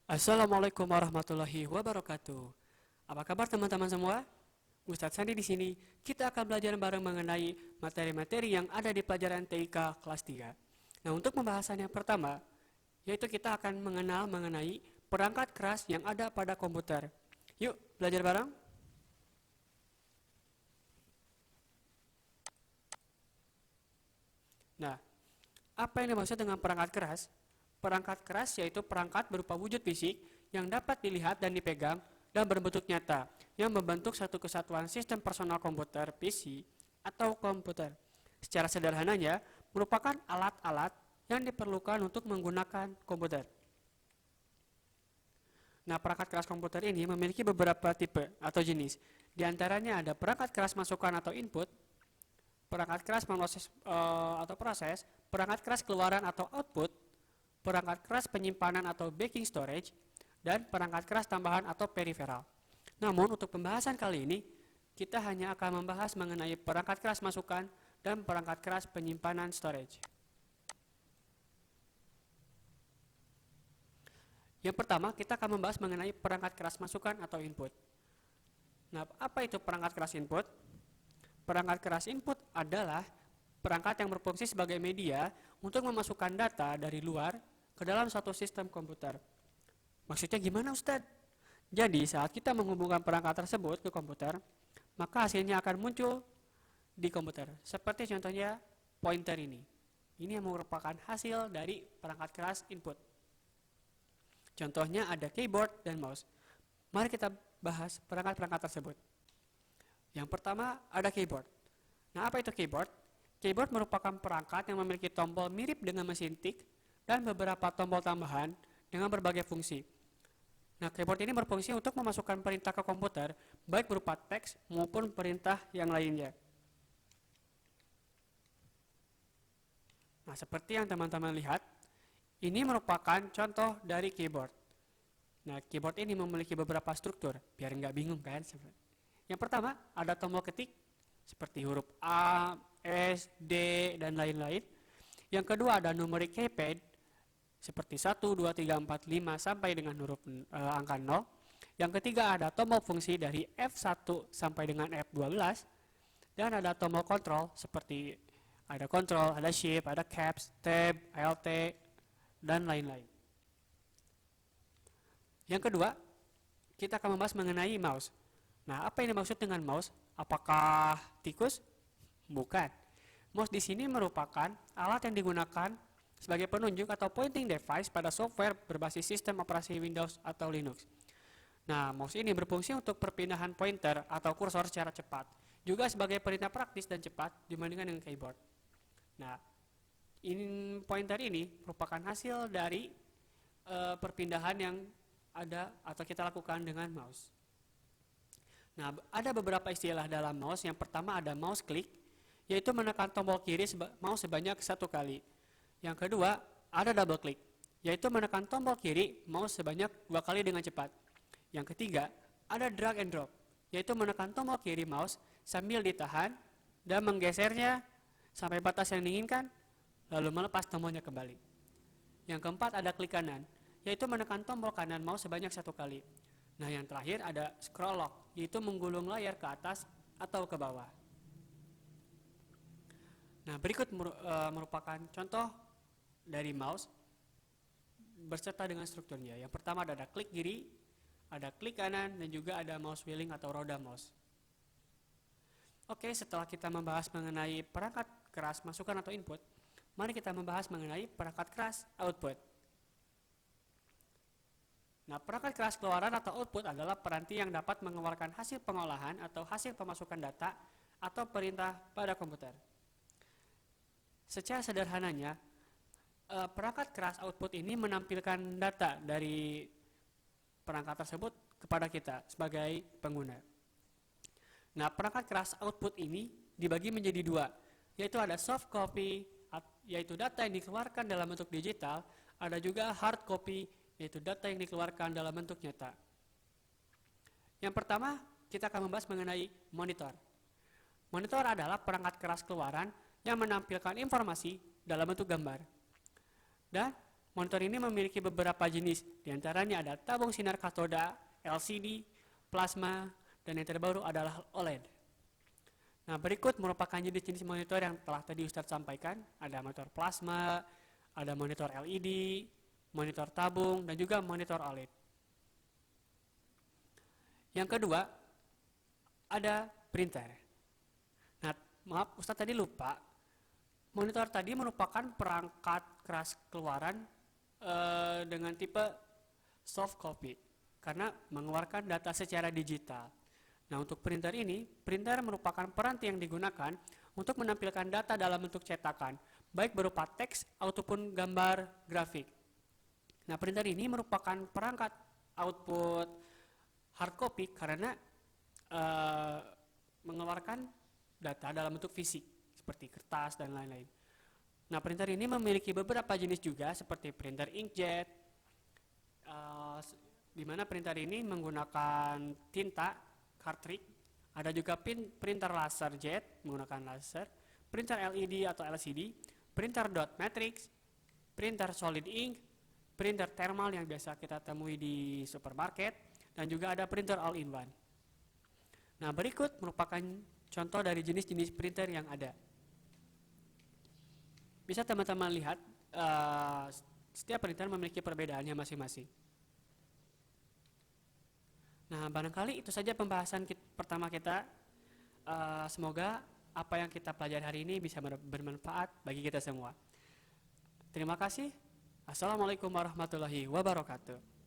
Assalamualaikum warahmatullahi wabarakatuh. Apa kabar teman-teman semua? Ustadz Sandi di sini. Kita akan belajar bareng mengenai materi-materi yang ada di pelajaran TIK kelas 3. Nah, untuk pembahasan yang pertama, yaitu kita akan mengenal mengenai perangkat keras yang ada pada komputer. Yuk, belajar bareng. Nah, apa yang dimaksud dengan perangkat keras? Perangkat keras yaitu perangkat berupa wujud fisik yang dapat dilihat dan dipegang dan berbentuk nyata yang membentuk satu kesatuan sistem personal komputer PC atau komputer. Secara sederhananya, merupakan alat-alat yang diperlukan untuk menggunakan komputer. Nah, perangkat keras komputer ini memiliki beberapa tipe atau jenis. Di antaranya ada perangkat keras masukan atau input, perangkat keras proses, perangkat keras keluaran atau output, perangkat keras penyimpanan atau backing storage, dan perangkat keras tambahan atau peripheral. Namun untuk pembahasan kali ini, kita hanya akan membahas mengenai perangkat keras masukan dan perangkat keras penyimpanan storage. Yang pertama, kita akan membahas mengenai perangkat keras masukan atau input. Nah, apa itu perangkat keras input? Perangkat keras input adalah perangkat yang berfungsi sebagai media untuk memasukkan data dari luar ke dalam suatu sistem komputer. Maksudnya gimana, Ustadz? Jadi saat kita menghubungkan perangkat tersebut ke komputer, maka hasilnya akan muncul di komputer. Seperti contohnya pointer ini. Ini yang merupakan hasil dari perangkat keras input. Contohnya ada keyboard dan mouse. Mari kita bahas perangkat-perangkat tersebut. Yang pertama ada keyboard. Nah, apa itu keyboard? Keyboard merupakan perangkat yang memiliki tombol mirip dengan mesin tik dan beberapa tombol tambahan dengan berbagai fungsi. Nah, keyboard ini berfungsi untuk memasukkan perintah ke komputer, baik berupa teks maupun perintah yang lainnya. Nah, seperti yang teman-teman lihat, ini merupakan contoh dari keyboard. Nah, keyboard ini memiliki beberapa struktur, biar nggak bingung kan. Yang pertama, ada tombol ketik, seperti huruf A, S, D, dan lain-lain. Yang kedua ada numeric keypad, seperti 1, 2, 3, 4, 5, sampai dengan huruf angka 0. Yang ketiga ada tombol fungsi dari F1 sampai dengan F12. Dan ada tombol kontrol, seperti ada kontrol, ada shift, ada caps, tab, alt, dan lain-lain. Yang kedua, kita akan membahas mengenai mouse. Nah, apa yang dimaksud dengan mouse? Apakah tikus? Bukan. Mouse di sini merupakan alat yang digunakan sebagai penunjuk atau pointing device pada software berbasis sistem operasi Windows atau Linux. Nah, mouse ini berfungsi untuk perpindahan pointer atau kursor secara cepat, juga sebagai perintah praktis dan cepat dibandingkan dengan keyboard. Nah, pointer ini merupakan hasil dari perpindahan yang ada atau kita lakukan dengan mouse. Nah, ada beberapa istilah dalam mouse. Yang pertama ada mouse click, yaitu menekan tombol kiri mouse sebanyak 1 kali. Yang kedua ada double click, yaitu menekan tombol kiri mouse sebanyak 2 kali dengan cepat. Yang ketiga ada drag and drop, yaitu menekan tombol kiri mouse sambil ditahan dan menggesernya sampai batas yang diinginkan, lalu melepas tombolnya kembali. Yang keempat ada klik kanan, yaitu menekan tombol kanan mouse sebanyak 1 kali. Nah, yang terakhir ada scroll lock, yaitu menggulung layar ke atas atau ke bawah. Nah, berikut merupakan contoh dari mouse berserta dengan strukturnya. Yang pertama ada klik kiri, ada klik kanan, dan juga ada mouse wheeling atau roda mouse. Oke, setelah kita membahas mengenai perangkat keras masukan atau input, mari kita membahas mengenai perangkat keras output. Nah, perangkat keras keluaran atau output adalah peranti yang dapat mengeluarkan hasil pengolahan atau hasil pemasukan data atau perintah pada komputer. Secara sederhananya, perangkat keras output ini menampilkan data dari perangkat tersebut kepada kita sebagai pengguna. Nah, perangkat keras output ini dibagi menjadi 2, yaitu ada soft copy, yaitu data yang dikeluarkan dalam bentuk digital, ada juga hard copy, yaitu data yang dikeluarkan dalam bentuk nyata. Yang pertama, kita akan membahas mengenai monitor. Monitor adalah perangkat keras keluaran yang menampilkan informasi dalam bentuk gambar. Dan Monitor ini memiliki beberapa jenis, diantaranya ada tabung sinar katoda, LCD, plasma, dan yang terbaru adalah OLED. Nah, berikut merupakan jenis-jenis monitor yang telah tadi Ustadz sampaikan. Ada monitor plasma, ada monitor LED, monitor tabung, dan juga monitor OLED. Yang kedua, ada printer. Nah, maaf, Ustadz tadi lupa. Monitor tadi merupakan perangkat keras keluaran dengan tipe soft copy, karena mengeluarkan data secara digital. Nah, untuk printer ini, printer merupakan peranti yang digunakan untuk menampilkan data dalam bentuk cetakan, baik berupa teks ataupun gambar grafik. Nah, printer ini merupakan perangkat output hard copy karena mengeluarkan data dalam bentuk fisik, seperti kertas dan lain-lain. Nah, printer ini memiliki beberapa jenis juga, seperti printer inkjet, di mana printer ini menggunakan tinta cartridge, ada juga printer laser jet menggunakan laser, printer LED atau LCD, printer dot matrix, printer solid ink, printer thermal yang biasa kita temui di supermarket, dan juga ada printer all-in-one. Nah, berikut merupakan contoh dari jenis-jenis printer yang ada. Bisa teman-teman lihat, setiap printer memiliki perbedaannya masing-masing. Nah, barangkali itu saja pembahasan pertama kita. Semoga apa yang kita pelajari hari ini bisa bermanfaat bagi kita semua. Terima kasih. Assalamualaikum warahmatullahi wabarakatuh.